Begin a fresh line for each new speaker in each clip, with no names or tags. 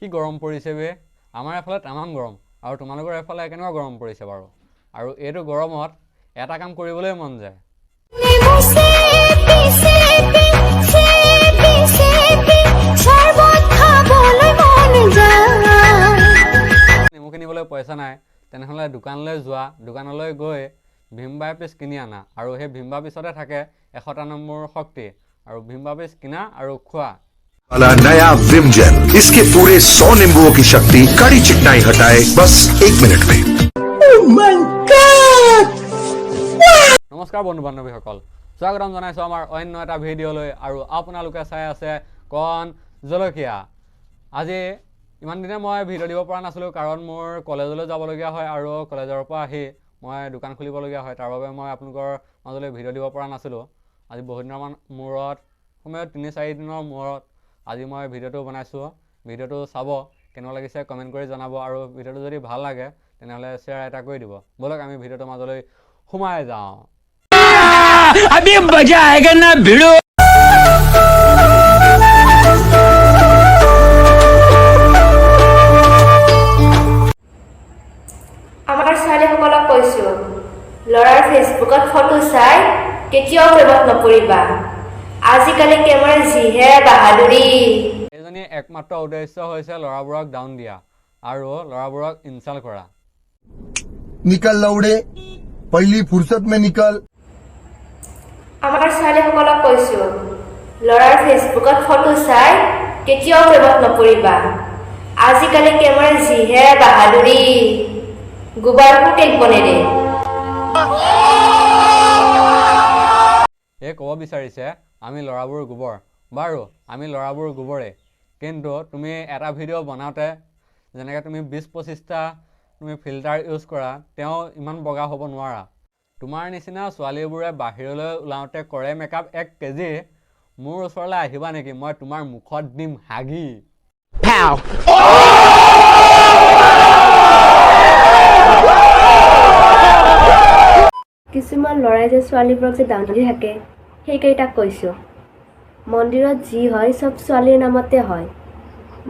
কি গৰম পৰিছে বে আমাৰ এফালে তামাম গৰম আৰু তোমালোকৰ এফালে কেনেকুৱা গৰম পৰিছে বাৰু আৰু এইটো গৰমত এটা কাম কৰিবলৈ মন যায় নেমু কিনিবলৈ পইচা নাই তেনেহ'লে দোকানলৈ যোৱা দোকানলৈ গৈ ভীমবাৰ পিছ কিনি আনা আৰু সেই ভীমবাৰ পিছতে থাকে 100টা নম্বৰ শক্তি আৰু ভীমবাৰ পিছ কিনা আৰু খোৱা
वाला नया विम जेल इसके पूरे 100 नींबुओं की शक्ति कड़ी चिकनाई हटाए बस 1 मिनट में
নমস্কাৰ বন্ধু বান্ধৱীসকল স্বাগতম জনাইছো আমাৰ অন্য এটা ভিডিঅ'লৈ আৰু আপোনালোকে চাই আছে কন জলকীয়া আজি ইমান দিনে মই ভিডিঅ' দিব পৰা নাছিলোঁ কাৰণ মোৰ কলেজলৈ যাবলগীয়া হয় আৰু কলেজৰ পৰা আহি মই দোকান খুলিবলগীয়া হয় তাৰ বাবে মই আপোনালোকৰ মাজলৈ ভিডিঅ' দিব পৰা নাছিলোঁ আজি বহুত দিনৰ মূৰত সময়ত 3-4 দিনৰ মূৰত আজি মই ভিডিঅ'টো বনাইছোঁ ভিডিঅ'টো চাব কেনেকুৱা লাগিছে কমেণ্ট কৰি জনাব আৰু ভিডিঅ'টো যদি ভাল লাগে তেনেহ'লে শ্বেয়াৰ এটা কৰি দিব বলক আমি ভিডিঅ'টোৰ মাজলৈ সোমাই যাওঁ
अभी मजा आएगा ना भिड़ो
আমাৰ ছোৱালীসকলক কৈছোঁ ল'ৰাৰ ফেচবুকত ফটো চাই কেতিয়াও প্ৰেমত নপৰিবা আজিকালি কেমেৰাৰ যিহে বাহাদুৰি
এজনী একমাত্ৰ উদ্দেশ্য হৈছে ল'ৰাবোৰক ডাউন দিয়া আৰু ল'ৰাবোৰক ইনচাল্ট কৰা
निकल लौड़े पहली फुर्सत में निकल
আমাৰ ছোৱালীসকলক কৈছোঁ ল'ৰাৰ ফেচবুকত ফটো চাই কেতিয়াও প্ৰেমত নপৰিবা আজিকালি কেমেৰাৰ যিহে বাহাদুৰি গোবাৰকো টেকব নেৰে
এই ক'ব বিচাৰিছে আমি ল'ৰাবোৰ গোবৰ বাৰু আমি ল'ৰাবোৰ গোবৰে কিন্তু তুমি এটা ভিডিঅ' বনাওঁতে যেনেকৈ তুমি 20-25টা তুমি ফিল্টাৰ ইউজ কৰা তেওঁ ইমান বগা হ'ব নোৱাৰা তোমাৰ নিচিনা ছোৱালীবোৰে বাহিৰলৈ ওলাওঁতে কৰে মেকআপ 1 কেজি মোৰ ওচৰলৈ আহিবা নেকি মই তোমাৰ মুখত দিম হাগি
কিছুমান ল'ৰাই যে ছোৱালীবোৰক যে ডাউন দি থাকে সেইকেইটাক কৈছোঁ মন্দিৰত যি হয় চব ছোৱালীৰ নামতে হয়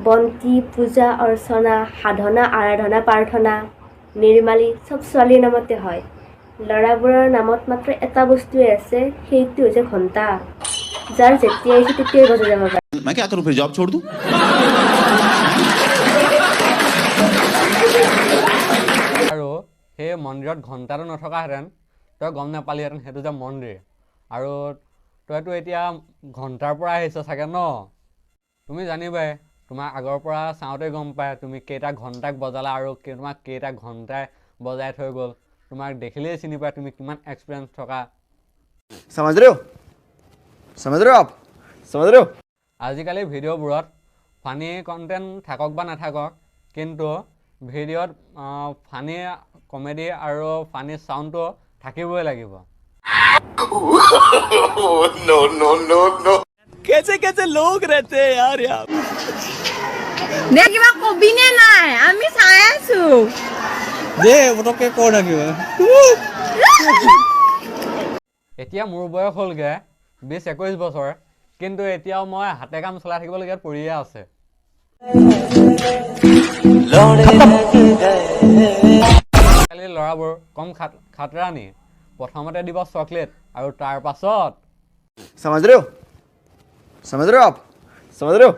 বন্তি পূজা অৰ্চনা সাধনা আৰাধনা প্ৰাৰ্থনা নিৰ্মালী চব ছোৱালীৰ নামতে হয় ল'ৰাবোৰৰ নামত মাত্ৰ এটা বস্তুৱে আছে সেইটো হৈছে ঘণ্টা যাৰ যেতিয়াই ইচ্ছা তেতিয়াই বজাই যাব পাৰে
मैं क्या करूं फिर जॉब छोड़ दूं
আৰু সেই মন্দিৰত ঘণ্টাটো নথকাহেঁতেন তই গম নাপালিহেঁতেন সেইটো যে মন্দিৰ আৰু তইতো এতিয়া ঘণ্টাৰ পৰা আহিছ চাগে ন তুমি জানিবাই তোমাক আগৰ পৰা চাওঁতে গম পায় তুমি কেইটা ঘণ্টাক বজালা আৰু তোমাক কেইটা ঘণ্টাই বজাই থৈ গ'ল তোমাক দেখিলেই চিনি পায় তুমি কিমান এক্সপিৰিয়েঞ্চ থকা
समझ रहे हो आप समझ रहे हो
আজিকালি ভিডিঅ'বোৰত ফানি কণ্টেণ্ট থাকক বা নাথাকক কিন্তু ভিডিঅ'ত ফানি কমেডি আৰু ফানি চাউণ্ডটো থাকিবই লাগিব
नो नो नो नो
कैसे कैसे लोग रहते हैं यार यहाँ
দে কিবা কবি নে নাই আমি চাই আছো
दे পটকে কৰ না কিবা
এতিয়া মোৰ বয়স হ'লগৈ 20-21 বছৰ কিন্তু এতিয়াও মই হাতে কাম চলাই থাকিবলগীয়াত পৰিয়ে আছে আজিকালি ল'ৰাবোৰ কম খাতৰানি প্ৰথমতে দিব চকলেট আৰু তাৰ পাছত
समझ रहे हो आप समझ रहे हो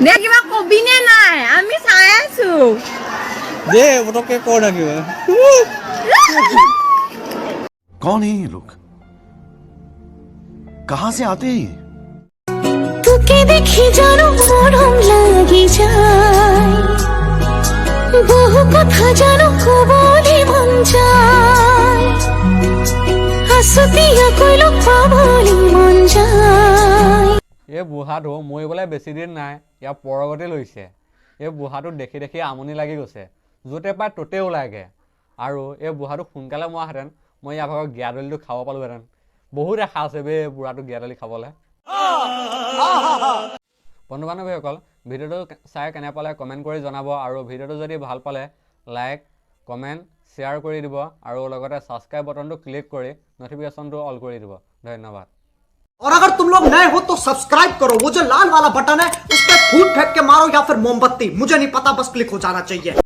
দে কিবা কবি নে নাই আমি চাই আছো
दे পটকে কৰ না কিবা
कौन है ये लोग कहां से आते हैं
তোকে দেখি যেন মরম লাগি যায় বহু কথা যেন কবলে মন যায় হাসতিয়া কইলো পাবলে মন যায়
এই বুঢ়াটো মৰিবলৈ বেছি দিন নাই ইয়াৰ পৰগতি লৈছে এই বুঢ়াটো দেখি দেখি আমনি লাগি গৈছে য'তে পায় ত'তে ওলাইগে আৰু এই বুঢ়াটো সোনকালে মৰাহেঁতেন মই ইয়াৰ ভাগৰ গিয়াদলিটো খাব পালোহেঁতেন বহুত আশা আছে বে বুঢ়াটো গিয়াদলি খাবলৈ বন্ধু বান্ধৱীসকল ভিডিঅ'টো চাই কেনে পালে কমেণ্ট কৰি জনাব আৰু ভিডিঅ'টো যদি ভাল পালে লাইক কমেণ্ট শ্বেয়াৰ কৰি দিব আৰু লগতে ছাবস্ক্ৰাইব বটনটো ক্লিক কৰি ন'টিফিকেশ্যনটো অল কৰি দিব ধন্যবাদ
और अगर तुम लोग नए हो तो सब्सक्राइब करो वो जो लाल वाला बटन है उस पर फूट फेंक के मारो या फिर मोमबत्ती, मुझे नहीं पता, बस क्लिक हो जाना चाहिए।